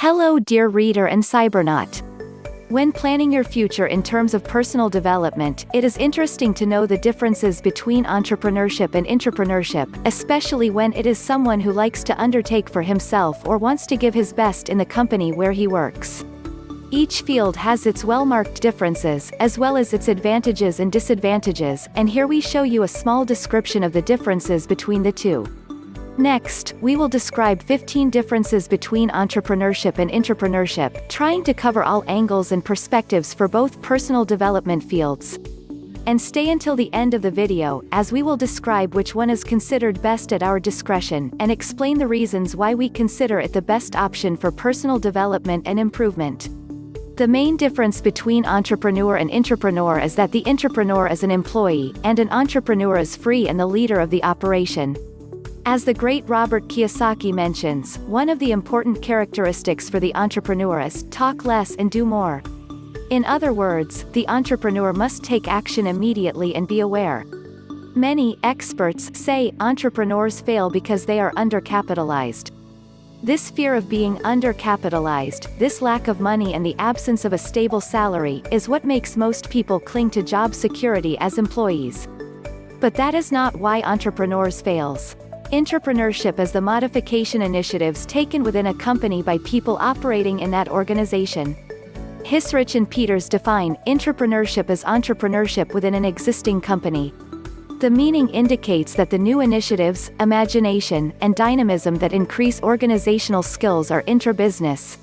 Hello dear reader and cybernaut. When planning your future in terms of personal development, it is interesting to know the differences between entrepreneurship and intrapreneurship, especially when it is someone who likes to undertake for himself or wants to give his best in the company where he works. Each field has its well-marked differences, as well as its advantages and disadvantages, and here we show you a small description of the differences between the two. Next, we will describe 15 differences between entrepreneurship and intrapreneurship, trying to cover all angles and perspectives for both personal development fields. And stay until the end of the video, as we will describe which one is considered best at our discretion, and explain the reasons why we consider it the best option for personal development and improvement. The main difference between entrepreneur and intrapreneur is that the intrapreneur is an employee, and an entrepreneur is free and the leader of the operation. As the great Robert Kiyosaki mentions, one of the important characteristics for the entrepreneur is talk less and do more. In other words, the entrepreneur must take action immediately and be aware. Many experts say entrepreneurs fail because they are undercapitalized. This fear of being undercapitalized, this lack of money and the absence of a stable salary, is what makes most people cling to job security as employees. But that is not why entrepreneurs fails. Intrapreneurship is the modification initiatives taken within a company by people operating in that organization. Hisrich and Peters define intrapreneurship as entrepreneurship within an existing company. The meaning indicates that the new initiatives, imagination, and dynamism that increase organizational skills are intra-business.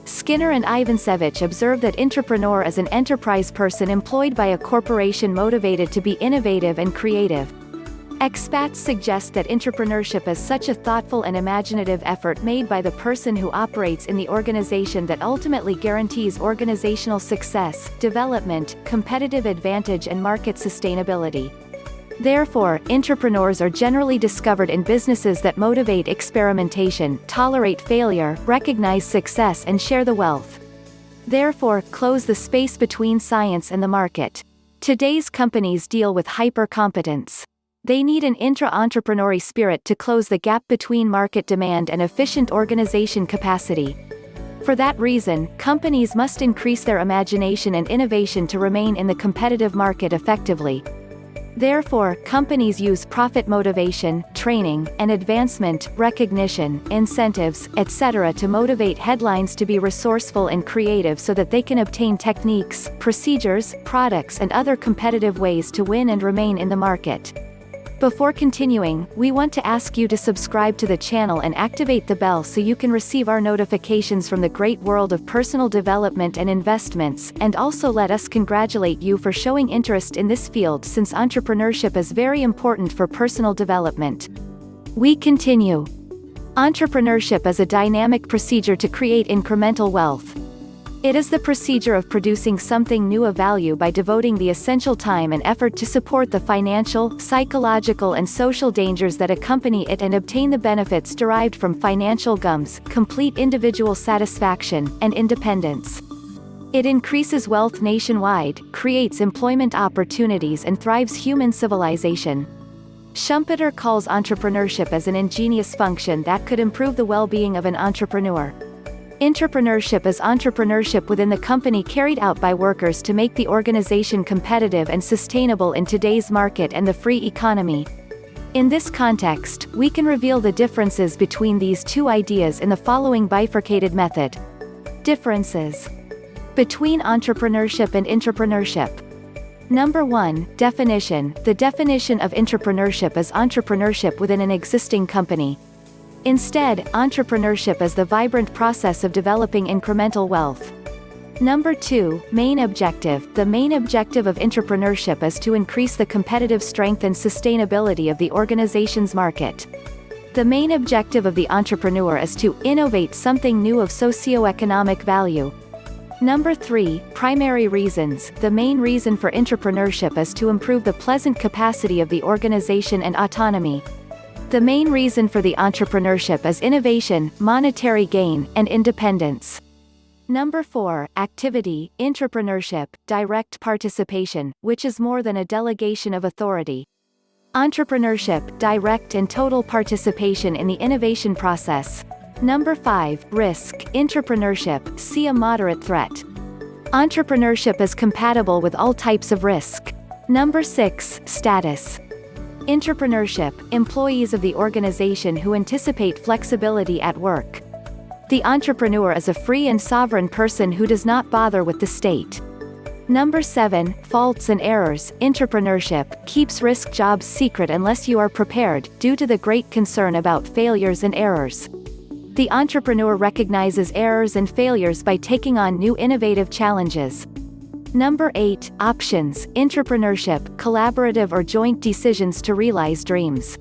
Skinner and Ivancevich observe that intrapreneur is an enterprise person employed by a corporation motivated to be innovative and creative. Expats suggest that intrapreneurship is such a thoughtful and imaginative effort made by the person who operates in the organization that ultimately guarantees organizational success, development, competitive advantage and market sustainability. Therefore, intrapreneurs are generally discovered in businesses that motivate experimentation, tolerate failure, recognize success and share the wealth. Therefore, close the space between science and the market. Today's companies deal with hyper-competence. They need an intra-entrepreneurial spirit to close the gap between market demand and efficient organization capacity. For that reason, companies must increase their imagination and innovation to remain in the competitive market effectively. Therefore, companies use profit motivation, training, and advancement, recognition, incentives, etc. to motivate headlines to be resourceful and creative so that they can obtain techniques, procedures, products and other competitive ways to win and remain in the market. Before continuing, we want to ask you to subscribe to the channel and activate the bell so you can receive our notifications from the great world of personal development and investments, and also let us congratulate you for showing interest in this field since entrepreneurship is very important for personal development. We continue. Entrepreneurship is a dynamic procedure to create incremental wealth. It is the procedure of producing something new of value by devoting the essential time and effort to support the financial, psychological and social dangers that accompany it and obtain the benefits derived from financial gains, complete individual satisfaction, and independence. It increases wealth nationwide, creates employment opportunities and thrives human civilization. Schumpeter calls entrepreneurship as an ingenious function that could improve the well-being of an entrepreneur. Intrapreneurship is entrepreneurship within the company carried out by workers to make the organization competitive and sustainable in today's market and the free economy. In this context, we can reveal the differences between these two ideas in the following bifurcated method. Differences between entrepreneurship and intrapreneurship. Number 1, definition. The definition of intrapreneurship is entrepreneurship within an existing company. Instead, entrepreneurship is the vibrant process of developing incremental wealth. Number 2, main objective. The main objective of intrapreneurship is to increase the competitive strength and sustainability of the organization's market. The main objective of the entrepreneur is to innovate something new of socio-economic value. Number 3, primary reasons. The main reason for intrapreneurship is to improve the pleasant capacity of the organization and autonomy. The main reason for the entrepreneurship is innovation, monetary gain, and independence. Number 4, activity, intrapreneurship, direct participation, which is more than a delegation of authority. Entrepreneurship, direct and total participation in the innovation process. Number 5, risk, Intrapreneurship, see a moderate threat. Entrepreneurship is compatible with all types of risk. Number 6, status. Intrapreneurship, employees of the organization who anticipate flexibility at work. The entrepreneur is a free and sovereign person who does not bother with the state. Number 7, faults and errors, Intrapreneurship, keeps risk jobs secret unless you are prepared, due to the great concern about failures and errors. The entrepreneur recognizes errors and failures by taking on new innovative challenges. Number 8, options, Intrapreneurship, collaborative or joint decisions to realize dreams.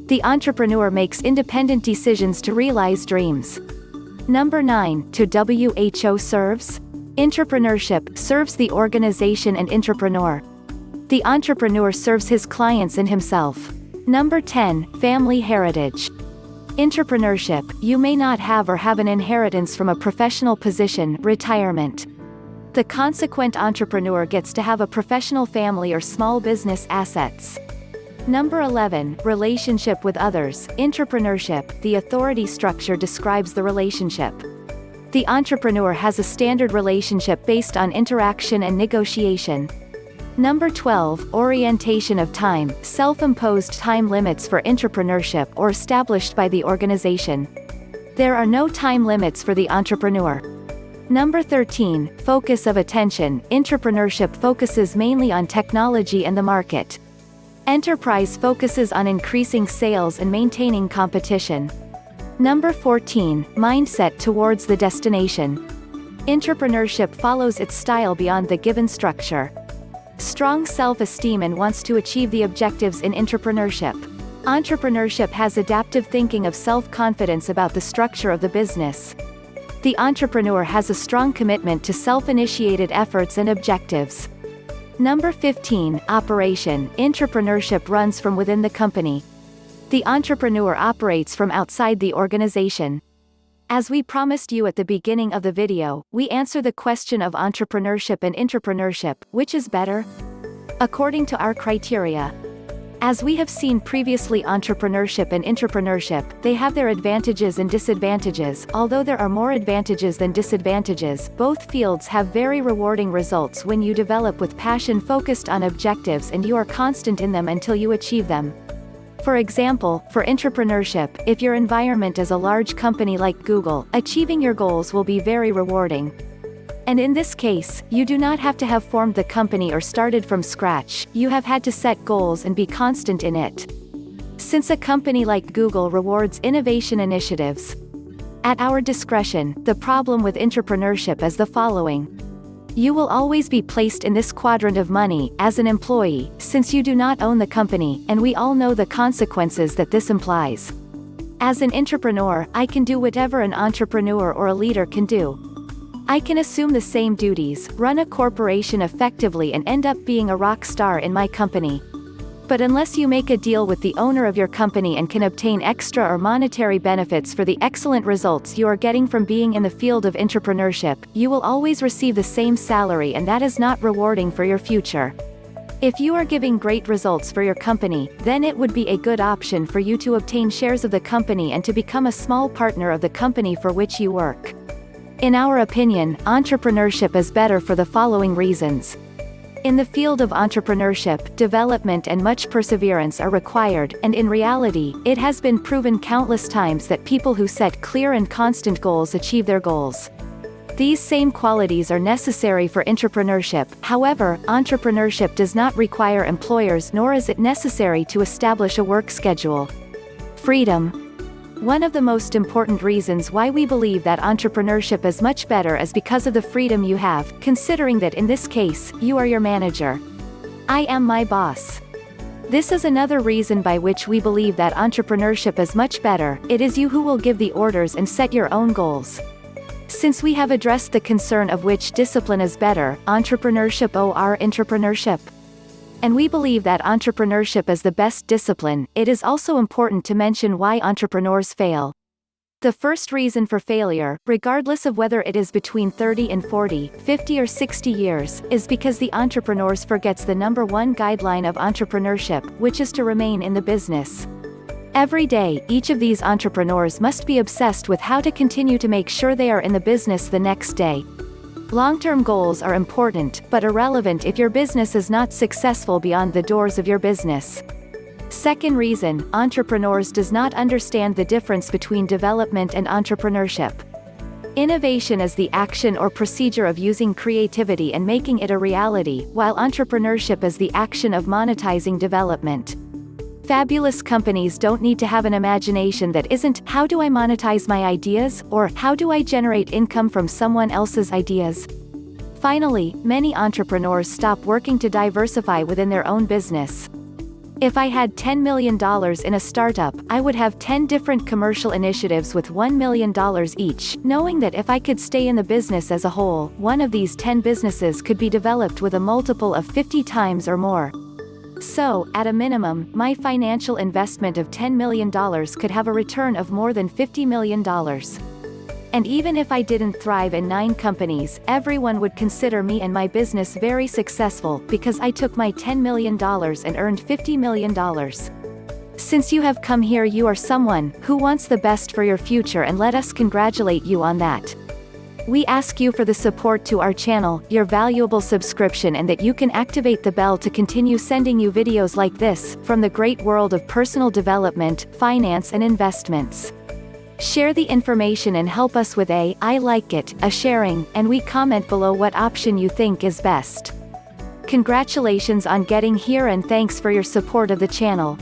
The entrepreneur makes independent decisions to realize dreams. Number 9, to WHO serves. Intrapreneurship, serves the organization and intrapreneur. The entrepreneur serves his clients and himself. Number 10, family heritage. Intrapreneurship, you may not have or have an inheritance from a professional position, retirement. The consequent entrepreneur gets to have a professional family or small business assets. Number 11, relationship with others, Intrapreneurship, the authority structure describes the relationship. The entrepreneur has a standard relationship based on interaction and negotiation. Number 12, orientation of time, self-imposed time limits for intrapreneurship or established by the organization. There are no time limits for the entrepreneur. Number 13, focus of attention, Intrapreneurship focuses mainly on technology and the market. Enterprise focuses on increasing sales and maintaining competition. Number 14, mindset towards the destination. Intrapreneurship follows its style beyond the given structure. Strong self-esteem and wants to achieve the objectives in intrapreneurship. Entrepreneurship has adaptive thinking of self-confidence about the structure of the business. The entrepreneur has a strong commitment to self-initiated efforts and objectives. Number 15, operation, Intrapreneurship runs from within the company. The entrepreneur operates from outside the organization. As we promised you at the beginning of the video, we answer the question of entrepreneurship and intrapreneurship, which is better? According to our criteria. As we have seen previously, entrepreneurship and intrapreneurship, they have their advantages and disadvantages. Although there are more advantages than disadvantages, both fields have very rewarding results when you develop with passion focused on objectives and you are constant in them until you achieve them. For example, for intrapreneurship, if your environment is a large company like Google, achieving your goals will be very rewarding. And in this case, you do not have to have formed the company or started from scratch, you have had to set goals and be constant in it. Since a company like Google rewards innovation initiatives at our discretion, the problem with intrapreneurship is the following. You will always be placed in this quadrant of money, as an employee, since you do not own the company, and we all know the consequences that this implies. As an intrapreneur, I can do whatever an entrepreneur or a leader can do. I can assume the same duties, run a corporation effectively and end up being a rock star in my company. But unless you make a deal with the owner of your company and can obtain extra or monetary benefits for the excellent results you are getting from being in the field of intrapreneurship, you will always receive the same salary, and that is not rewarding for your future. If you are giving great results for your company, then it would be a good option for you to obtain shares of the company and to become a small partner of the company for which you work. In our opinion, entrepreneurship is better for the following reasons. In the field of entrepreneurship, development and much perseverance are required, and in reality, it has been proven countless times that people who set clear and constant goals achieve their goals. These same qualities are necessary for intrapreneurship. However, entrepreneurship does not require employers, nor is it necessary to establish a work schedule. Freedom. One of the most important reasons why we believe that entrepreneurship is much better is because of the freedom you have, considering that in this case, you are your manager. I am my boss. This is another reason by which we believe that entrepreneurship is much better. It is you who will give the orders and set your own goals. Since we have addressed the concern of which discipline is better, entrepreneurship or intrapreneurship, and we believe that entrepreneurship is the best discipline, it is also important to mention why entrepreneurs fail. The first reason for failure, regardless of whether it is between 30 and 40, 50 or 60 years, is because the entrepreneurs forgets the number one guideline of entrepreneurship, which is to remain in the business. Every day, each of these entrepreneurs must be obsessed with how to continue to make sure they are in the business the next day. Long-term goals are important, but irrelevant if your business is not successful beyond the doors of your business. Second reason, entrepreneurs does not understand the difference between development and entrepreneurship. Innovation is the action or procedure of using creativity and making it a reality, while entrepreneurship is the action of monetizing development. Fabulous companies don't need to have an imagination that isn't, how do I monetize my ideas, or how do I generate income from someone else's ideas? Finally, many entrepreneurs stop working to diversify within their own business. If I had $10 million in a startup, I would have 10 different commercial initiatives with $1 million each, knowing that if I could stay in the business as a whole, one of these 10 businesses could be developed with a multiple of 50 times or more. So, at a minimum, my financial investment of $10 million could have a return of more than $50 million. And even if I didn't thrive in 9 companies, everyone would consider me and my business very successful, because I took my $10 million and earned $50 million. Since you have come here, you are someone who wants the best for your future, and let us congratulate you on that. We ask you for the support to our channel, your valuable subscription, and that you can activate the bell to continue sending you videos like this, from the great world of personal development, finance and investments. Share the information and help us with a I like it, a sharing, and we comment below what option you think is best. Congratulations on getting here, and thanks for your support of the channel.